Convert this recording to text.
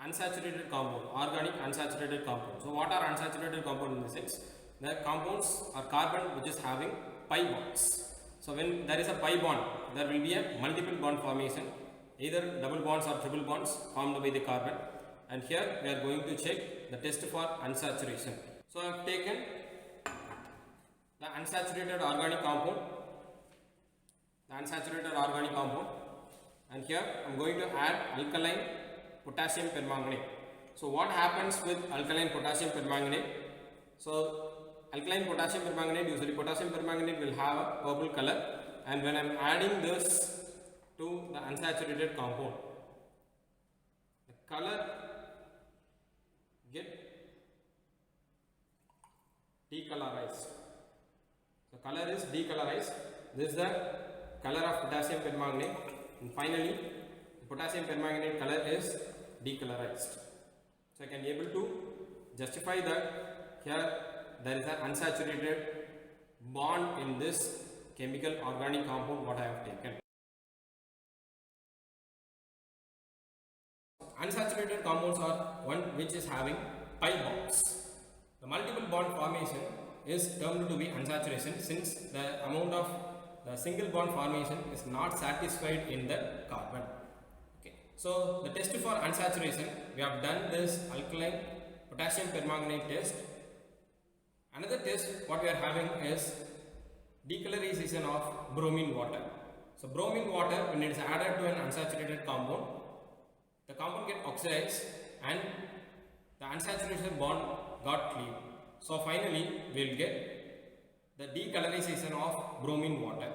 unsaturated compound, organic unsaturated compound. So what are unsaturated compound in the sense? The compounds are carbon which is having pi bonds. So when there is a pi bond, there will be a multiple bond formation, either double bonds or triple bonds formed by the carbon. And here we are going to check the test for unsaturation. So I have taken the unsaturated organic compound, and here I am going to add alkaline potassium permanganate. So what happens with alkaline potassium permanganate? So alkaline potassium permanganate, usually potassium permanganate will have a purple color, and when I am adding this to the unsaturated compound, the color get decolorized. The color is decolorized. This is the color of potassium permanganate, and finally the potassium permanganate color is decolorized. So I can be able to justify that here there is an unsaturated bond in this chemical organic compound what I have taken. Unsaturated compounds are one which is having pi bonds. The multiple bond formation is termed to be unsaturation since the amount of the single bond formation is not satisfied in the carbon. Okay. So the test for unsaturation, we have done this alkaline potassium permanganate test. Another test what we are having is decolorization of bromine water. So bromine water, when it is added to an unsaturated compound, the compound get oxidized and the unsaturation bond got cleaved. So finally we will get the decolorization of bromine water.